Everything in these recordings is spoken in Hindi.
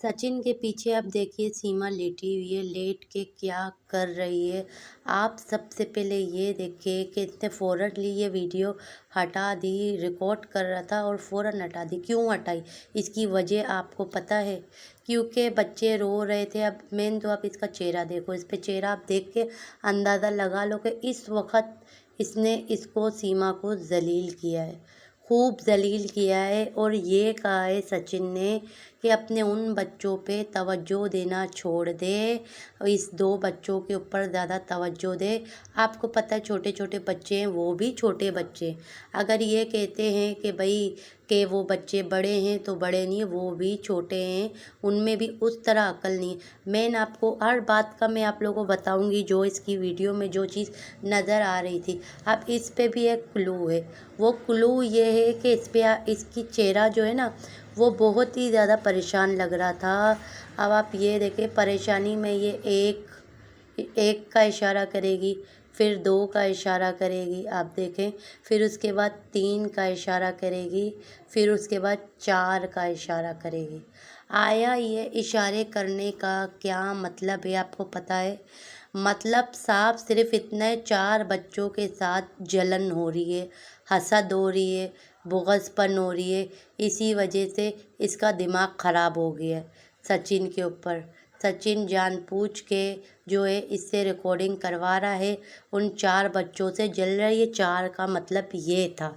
सचिन के पीछे अब देखिए सीमा लेटी हुई है, लेट के क्या कर रही है। आप सबसे पहले ये देखिए कि इसने फ़ौरन ये वीडियो हटा दी, रिकॉर्ड कर रहा था और फ़ौरन हटा दी। क्यों हटाई? इसकी वजह आपको पता है? क्योंकि बच्चे रो रहे थे। अब मेन तो आप इसका चेहरा देखो, इस पे चेहरा आप देख के अंदाज़ा लगा लो कि इस वक्त इसने इसको सीमा को ज़लील किया है, खूब ज़लील किया है। और ये कहा है सचिन ने कि अपने उन बच्चों पे तवज्जो देना छोड़ दे, इस दो बच्चों के ऊपर ज़्यादा तवज्जो दे। आपको पता है छोटे छोटे बच्चे हैं, वो भी छोटे बच्चे। अगर ये कहते हैं कि भाई कि वो बच्चे बड़े हैं तो बड़े नहीं, वो भी छोटे हैं, उनमें भी उस तरह अकल नहीं है। मैं आपको हर बात का मैं आप लोगों को बताऊंगी, जो इसकी वीडियो में जो चीज़ नज़र आ रही थी। अब इस पे भी एक क्लू है। वो क्लू ये है कि इस पे इसकी चेहरा जो है ना, वो बहुत ही ज़्यादा परेशान लग रहा था। अब आप ये देखें, परेशानी में ये एक का इशारा करेगी, फिर दो का इशारा करेगी, आप देखें, फिर उसके बाद तीन का इशारा करेगी, फिर उसके बाद चार का इशारा करेगी। आया ये इशारे करने का क्या मतलब है आपको पता है? मतलब साफ सिर्फ इतना है, चार बच्चों के साथ जलन हो रही है, हसद हो रही है, बुग़ज़पन हो रही है। इसी वजह से इसका दिमाग ख़राब हो गया है सचिन के ऊपर। सचिन जानबूझ के जो है इससे रिकॉर्डिंग करवा रहा है, उन चार बच्चों से जल रहा है। ये चार का मतलब ये था।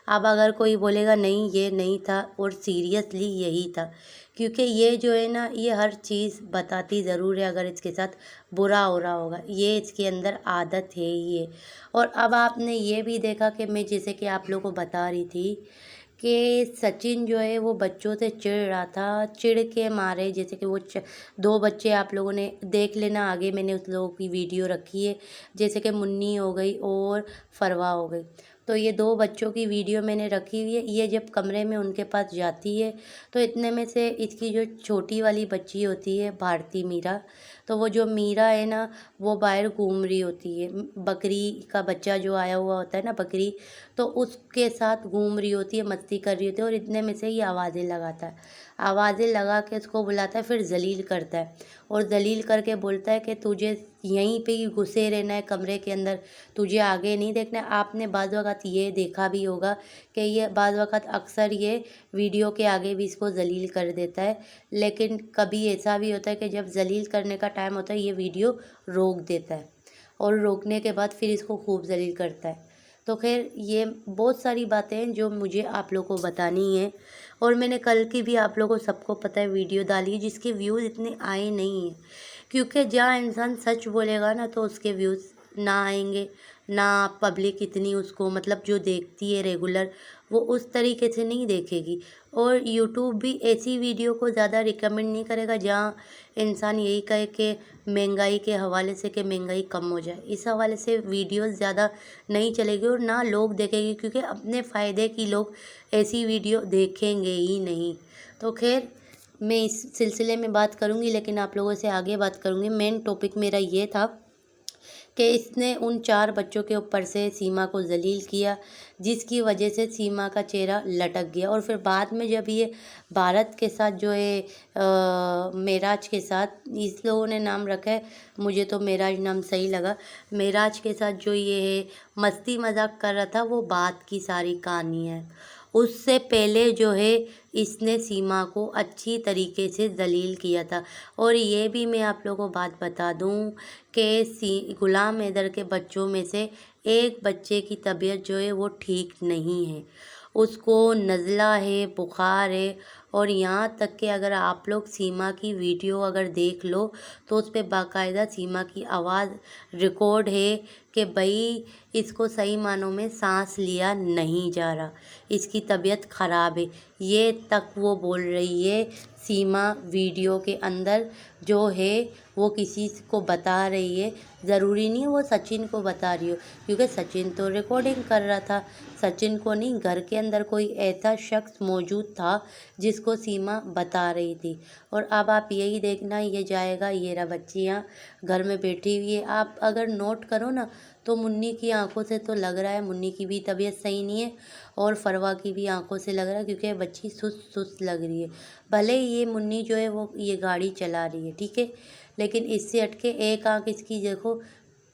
अब अगर कोई बोलेगा नहीं ये नहीं था, और सीरियसली यही था, क्योंकि ये जो है ना, ये हर चीज़ बताती ज़रूर है अगर इसके साथ बुरा हो रहा होगा। ये इसके अंदर आदत है ये। और अब आपने ये भी देखा कि मैं जैसे कि आप लोगों को बता रही थी कि सचिन जो है वो बच्चों से चिढ़ रहा था, चिढ़ के मारे जैसे कि वो दो बच्चे आप लोगों ने देख लेना, आगे मैंने उस लोगों की वीडियो रखी है, जैसे कि मुन्नी हो गई और फरवा हो गई। तो ये दो बच्चों की वीडियो मैंने रखी हुई है। ये जब कमरे में उनके पास जाती है तो इतने में से इसकी जो छोटी वाली बच्ची होती है भारती मीरा, तो वो जो मीरा है ना, वो बाहर घूम रही होती है। बकरी का बच्चा जो आया हुआ होता है ना, बकरी, तो उसके साथ घूम रही होती है, मस्ती कर रही होती है। और इतने में से ये आवाज़ें लगाता है, आवाज़ें लगा के उसको बुलाता है, फिर जलील करता है। और जलील करके बोलता है कि तुझे यहीं पे ही घुसे रहना है कमरे के अंदर, तुझे आगे नहीं देखना है। आपने बाज़ वक़्त ये देखा भी होगा कि ये बाज़ वक़्त अक्सर ये वीडियो के आगे भी इसको जलील कर देता है, लेकिन कभी ऐसा भी होता है कि जब जलील करने का टाइम होता है ये वीडियो रोक देता है, और रोकने के बाद फिर इसको खूब जलील करता है। तो खैर ये बहुत सारी बातें हैं जो मुझे आप लोगों को बतानी है। और मैंने कल की भी आप लोगों को सबको पता है वीडियो डाली है, जिसके व्यूज़ इतने आए नहीं हैं, क्योंकि जहाँ इंसान सच बोलेगा ना तो उसके व्यूज़ ना आएंगे, ना पब्लिक इतनी उसको मतलब जो देखती है रेगुलर, वो उस तरीके से नहीं देखेगी। और यूट्यूब भी ऐसी वीडियो को ज़्यादा रिकमेंड नहीं करेगा जहाँ इंसान यही कहे कि महंगाई के हवाले से कि महंगाई कम हो जाए। इस हवाले से वीडियोस ज़्यादा नहीं चलेगी और ना लोग देखेंगे, क्योंकि अपने फ़ायदे की लोग ऐसी वीडियो देखेंगे ही नहीं। तो खैर मैं इस सिलसिले में बात करूँगी, लेकिन आप लोगों से आगे बात करूँगी। मेन टॉपिक मेरा ये था कि इसने उन चार बच्चों के ऊपर से सीमा को जलील किया, जिसकी वजह से सीमा का चेहरा लटक गया। और फिर बाद में जब ये भारत के साथ जो है मेराज के साथ, इस लोगों ने नाम रखा है, मुझे तो मेराज नाम सही लगा, मेराज के साथ जो ये है मस्ती मजाक कर रहा था, वो बात की सारी कहानी है। उससे पहले जो है इसने सीमा को अच्छी तरीके से जलील किया था। और ये भी मैं आप लोगों को बात बता दूं कि गुलाम हैदर के बच्चों में से एक बच्चे की तबीयत जो है वो ठीक नहीं है, उसको नज़ला है, बुखार है। और यहाँ तक कि अगर आप लोग सीमा की वीडियो अगर देख लो तो उस पर बाकायदा सीमा की आवाज़ रिकॉर्ड है कि भाई इसको सही मानों में सांस लिया नहीं जा रहा, इसकी तबीयत ख़राब है, ये तक वो बोल रही है सीमा वीडियो के अंदर जो है वो किसी को बता रही है, ज़रूरी नहीं है वो सचिन को बता रही हो, क्योंकि सचिन तो रिकॉर्डिंग कर रहा था। सचिन को नहीं, घर के अंदर कोई ऐसा शख्स मौजूद था जिसको सीमा बता रही थी। और अब आप यही देखना, ये जाएगा, ये रहा बच्ची यहाँ घर में बैठी हुई है। आप अगर नोट करो ना, तो मुन्नी की आंखों से तो लग रहा है मुन्नी की भी तबीयत सही नहीं है, और फरवा की भी आंखों से लग रहा है, क्योंकि बच्ची सुस्त सुस्त लग रही है। भले ये मुन्नी जो है वो ये गाड़ी चला रही है, ठीक है, लेकिन इससे हटके एक आंख इसकी देखो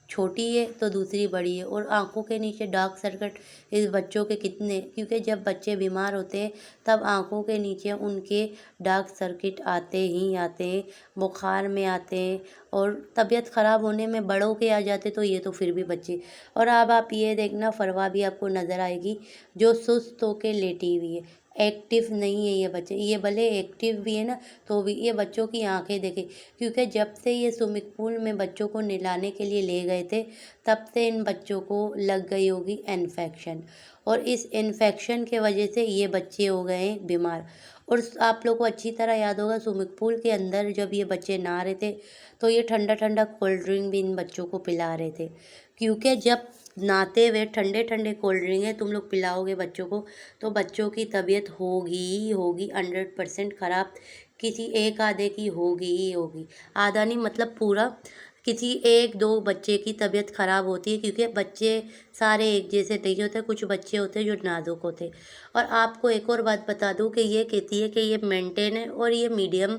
छोटी है तो दूसरी बड़ी है। और आंखों के नीचे डार्क सर्कल इस बच्चों के कितने, क्योंकि जब बच्चे बीमार होते हैं तब आंखों के नीचे उनके डार्क सर्किट आते ही आते हैं, बुखार में आते हैं, और तबीयत ख़राब होने में बड़ों के आ जाते, तो ये तो फिर भी बच्चे। और अब आप ये देखना, फरवा भी आपको नज़र आएगी जो सुस्त होके लेटी हुई है, एक्टिव नहीं है ये बच्चे। ये भले एक्टिव भी है ना, तो भी ये बच्चों की आंखें देखें, क्योंकि जब से ये स्विमिंग पूल में बच्चों को नहलाने के लिए ले गए थे, तब से इन बच्चों को लग गई होगी इन्फेक्शन, और इस इन्फेक्शन के वजह से ये बच्चे हो गए हैं बीमार। और आप लोग को अच्छी तरह याद होगा, स्विमिंग पूल के अंदर जब ये बच्चे नहा रहे थे, तो ये ठंडा ठंडा कोल्ड ड्रिंक भी इन बच्चों को पिला रहे थे, क्योंकि जब नहाते हुए ठंडे ठंडे कोल्ड ड्रिंक है तुम लोग पिलाओगे बच्चों को, तो बच्चों की तबीयत होगी ही होगी 100% ख़राब। किसी एक आधे की होगी ही होगी, आधा नहीं मतलब पूरा, किसी एक दो बच्चे की तबीयत ख़राब होती है, क्योंकि बच्चे सारे एक जैसे नहीं होते, कुछ बच्चे होते हैं जो नाजुक होते हैं। और आपको एक और बात बता दूं कि ये कहती है कि ये मेंटेन है और ये मीडियम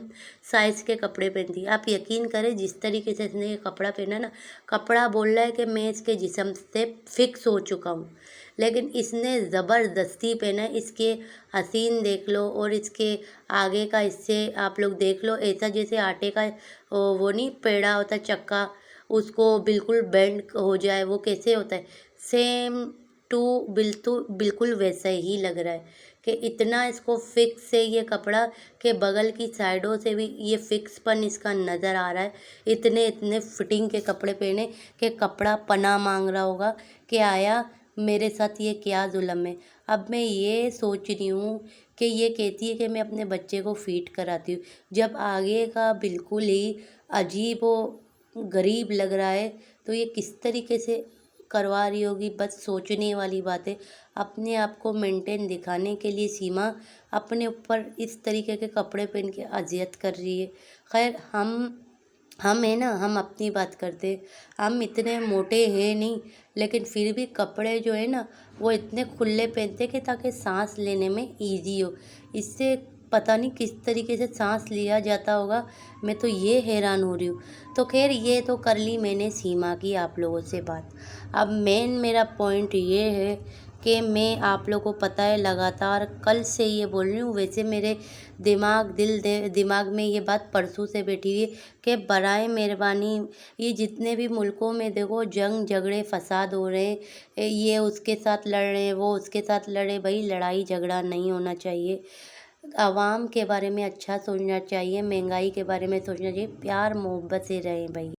साइज़ के कपड़े पहनती है। आप यकीन करें जिस तरीके से इसने ये कपड़ा पहना ना, कपड़ा बोल रहा है कि मैं इसके जिस्म से फिक्स हो चुका हूँ, लेकिन इसने ज़बरदस्ती पहना है। इसके हसीन देख लो, और इसके आगे का इससे आप लोग देख लो, ऐसा जैसे आटे का वो नहीं पेड़ा होता चक्का, उसको बिल्कुल बेंड हो जाए, वो कैसे होता है, सेम टू बिल्कुल वैसा ही लग रहा है, कि इतना इसको फिक्स है ये कपड़ा, के बगल की साइडों से भी ये फिक्सपन इसका नज़र आ रहा है। इतने इतने फिटिंग के कपड़े पहने कि कपड़ा पनाह मांग रहा होगा कि आया मेरे साथ ये क्या जुल्म है। अब मैं ये सोच रही हूँ कि ये कहती है कि मैं अपने बच्चे को फीड कराती हूँ, जब आगे का बिल्कुल ही अजीब व गरीब लग रहा है, तो ये किस तरीके से करवा रही होगी, बस सोचने वाली बात है। अपने आप को मेंटेन दिखाने के लिए सीमा अपने ऊपर इस तरीके के कपड़े पहन के अजियत कर रही है। खैर, हम है ना, हम अपनी बात करते, हम इतने मोटे हैं नहीं, लेकिन फिर भी कपड़े जो है ना वो इतने खुले पहनते कि ताकि सांस लेने में इजी हो। इससे पता नहीं किस तरीके से सांस लिया जाता होगा, मैं तो ये हैरान हो रही हूँ। तो खैर, ये तो कर ली मैंने सीमा की आप लोगों से बात। अब मेन मेरा पॉइंट ये है कि मैं आप लोगों को पता है लगातार कल से ये बोल रही हूँ, वैसे मेरे दिमाग में ये बात परसों से बैठी हुई है कि बराए मेहरबानी, ये जितने भी मुल्कों में देखो जंग झगड़े फसाद हो रहे हैं, ये उसके साथ लड़ रहे हैं, वो उसके साथ लड़े, भाई लड़ाई झगड़ा नहीं होना चाहिए। आवाम के बारे में अच्छा सोचना चाहिए, महंगाई के बारे में सोचना चाहिए, प्यार मोहब्बत से रहें भाई।